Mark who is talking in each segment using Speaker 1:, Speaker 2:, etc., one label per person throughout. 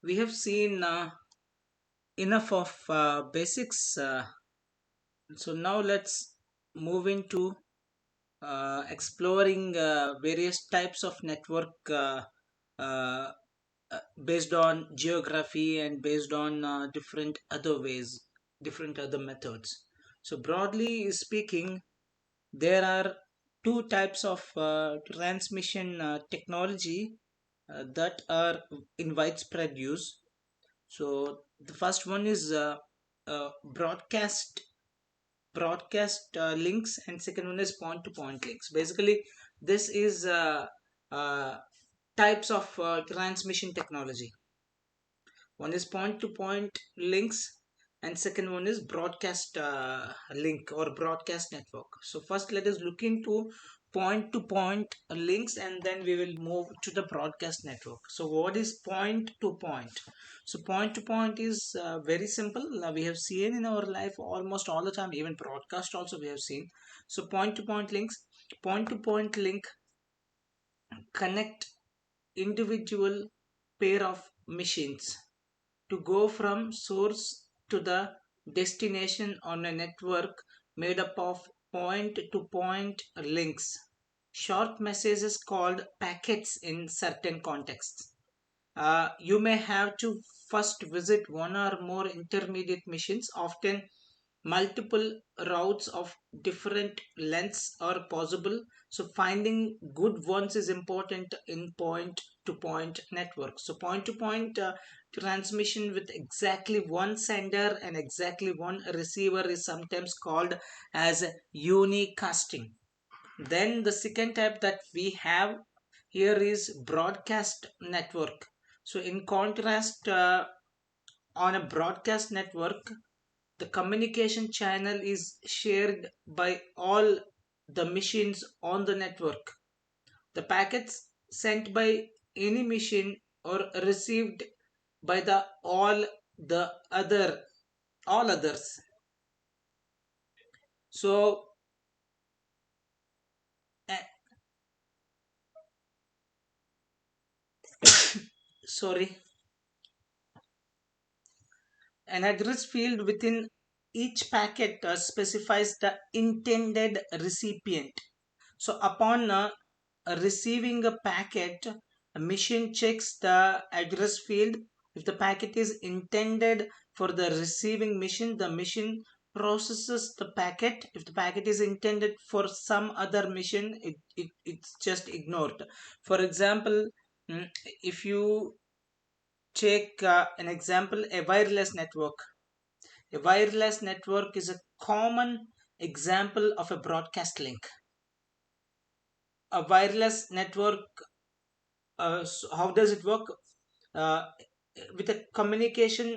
Speaker 1: we have seen enough of basics. So now let's move into exploring various types of network uh, based on geography and based on different other ways, different other methods. So broadly speaking, there are two types of transmission technology that are in widespread use. So the first one is broadcast links, and second one is point to point links. Basically, this is uh, types of transmission technology. One is point to point links, and second one is broadcast link or broadcast network. So first let us look into point to point links, and then we will move to the broadcast network. So what is point to point? So point to point is very simple. We have seen in our life almost all the time, even broadcast also we have seen. So point to point link connect individual pair of machines to go from source to the destination on a network made up of point to point links. Short messages called packets in certain contexts. You may have to first visit one or more intermediate missions. Often multiple routes of different lengths are possible, so finding good ones is important in point to point network. So point to point transmission with exactly one sender and exactly one receiver is sometimes called as unicasting. Then the second type that we have here is broadcast network. So in contrast, on a broadcast network, the communication channel is shared by all the machines on the network. The packets sent by any machine or received by the other all others. So uh, sorry, an address field within each packet specifies the intended recipient. So upon receiving a packet, a machine checks the address field. If the packet is intended for the receiving machine, the machine processes the packet. If the packet is intended for some other machine, it's just ignored. For example, if you take an example, a wireless network. A wireless network is a common example of a broadcast link. A wireless network, so how does it work? Uh, with a communication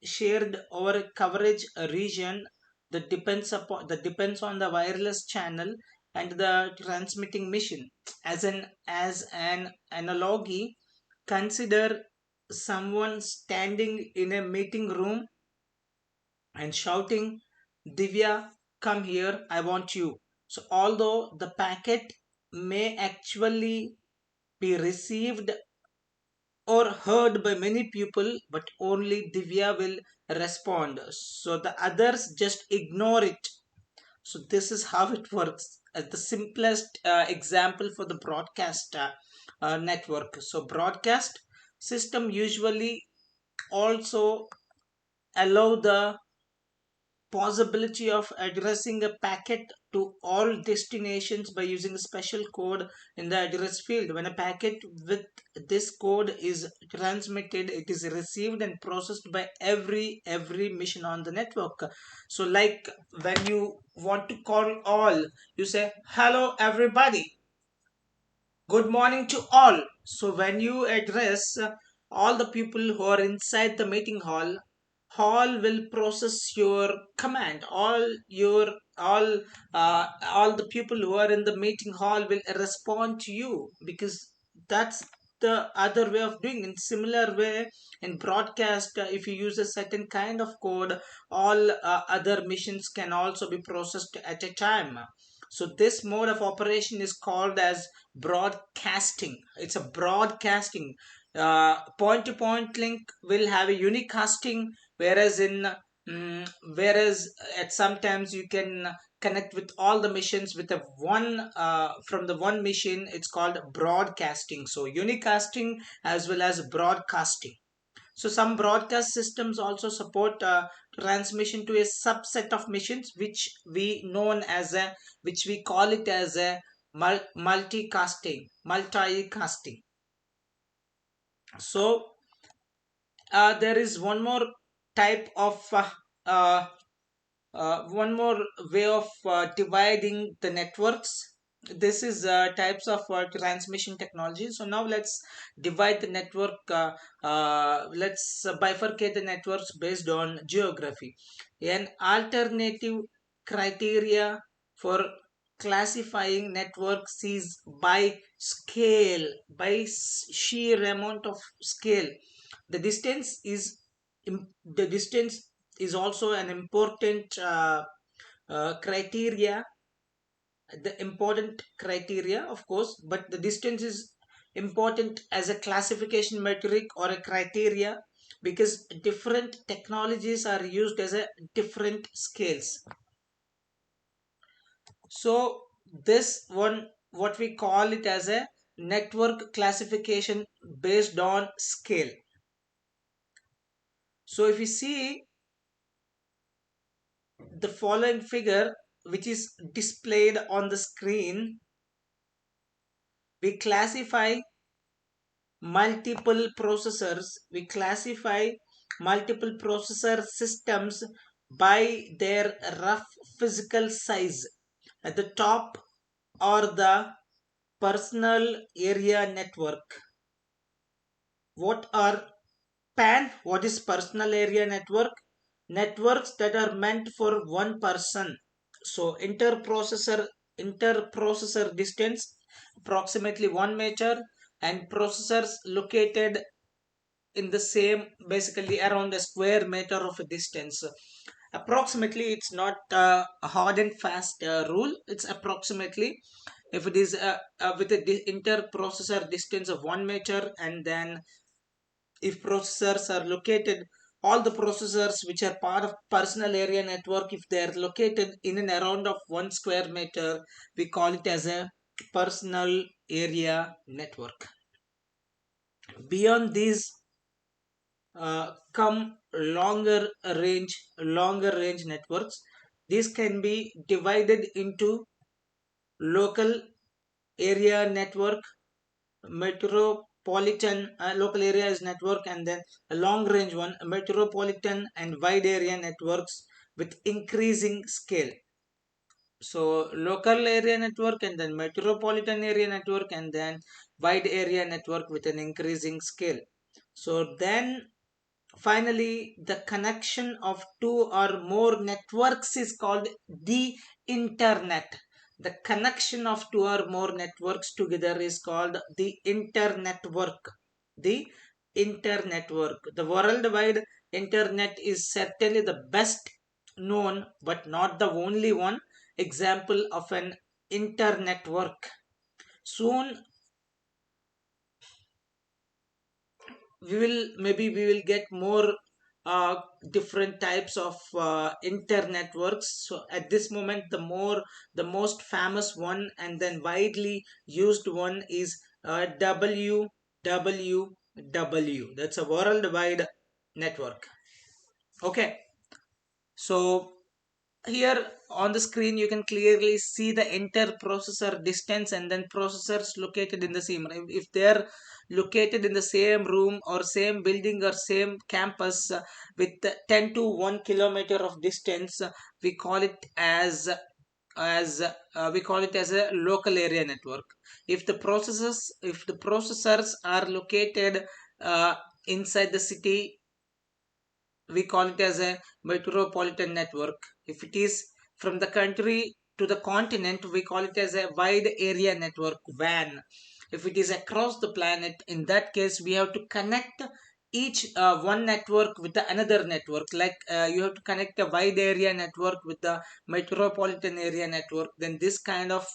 Speaker 1: shared over a coverage region that depends on the wireless channel and the transmitting machine. As an analogy, consider someone standing in a meeting room and shouting, Divya, come here, I want you. So, although the packet may actually be received or heard by many people, but only Divya will respond. So, the others just ignore it. So, this is how it works. As the simplest example for the broadcast network. So, broadcast system usually also allow the possibility of addressing a packet to all destinations by using a special code in the address field. When a packet with this code is transmitted, it is received and processed by every mission on the network. So like when you want to call all, you say hello everybody, good morning to all. So when you address all the people who are inside the meeting hall will process your command. All the people who are in the meeting hall will respond to you, because that's the other way of doing. In similar way, in broadcast, if you use a certain kind of code, all other missions can also be processed at a time. So this mode of operation is called as broadcasting. It's a broadcasting. point to point link will have a unique casting, whereas whereas at sometimes you can connect with all the machines with a one from the one machine. It's called broadcasting. So unicasting as well as broadcasting. So some broadcast systems also support transmission to a subset of machines, which we call it as a multicasting. So there is one more type of uh, one more way of dividing the networks. This is types of transmission technology. So now let's divide the network. Let's bifurcate the networks based on geography. An alternative criteria for classifying networks is by scale, by sheer amount of scale. The distance is the distance is also an important criteria, the important criteria, of course, but the distance is important as a classification metric or a criteria, because different technologies are used as a different scales. So this one, what we call it as a network classification based on scale. So if you see the following figure, which is displayed on the screen, we classify multiple processor systems by their rough physical size. At the top are the personal area network. What are PAN? What is personal area network? Networks that are meant for one person. So interprocessor distance approximately 1 meter, and processors located in the same, basically around a square meter of a distance. Approximately, it's not a hard and fast rule. It's approximately, if it is with a interprocessor distance of 1 meter, and then if processors are located, all the processors which are part of personal area network, if they are located in and around of 1 square meter, we call it as a personal area network. Beyond these come longer range networks. These can be divided into local area network, metropolitan local areas network, and then a long range one, a metropolitan and wide area networks with increasing scale. So local area network, and then metropolitan area network, and then wide area network with an increasing scale. So then finally, the connection of two or more networks is called the internet. The connection of two or more networks together is called the internetwork. The internetwork. The worldwide internet is certainly the best known but not the only one example of an internetwork. Soon we will get more uh, different types of internetworks. So at this moment, the most famous one and then widely used one is WWW. That's a worldwide network. Okay, so here on the screen you can clearly see the inter-processor distance and then processors located in the same, if they are located in the same room or same building or same campus with 10 to 1 kilometer of distance, we call it as a local area network. If the processors are located uh, inside the city, we call it as a metropolitan network. If it is from the country to the continent, we call it as a wide area network, WAN. If it is across the planet, in that case we have to connect each one network with the another network, like you have to connect a wide area network with the metropolitan area network. Then this kind of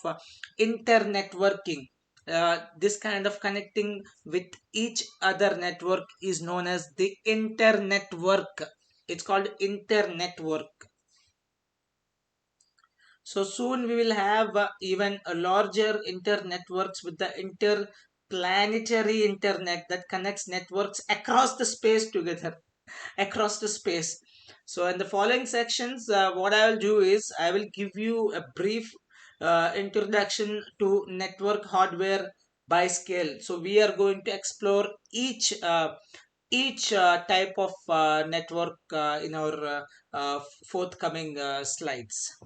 Speaker 1: internetworking, This kind of connecting with each other network is known as the internetwork. It's called internetwork. So soon we will have even a larger internetworks with the interplanetary internet that connects networks across the space together, across the space. So in the following sections, what I will do is I will give you a brief introduction to network hardware by scale. So we are going to explore each type of network in our forthcoming slides.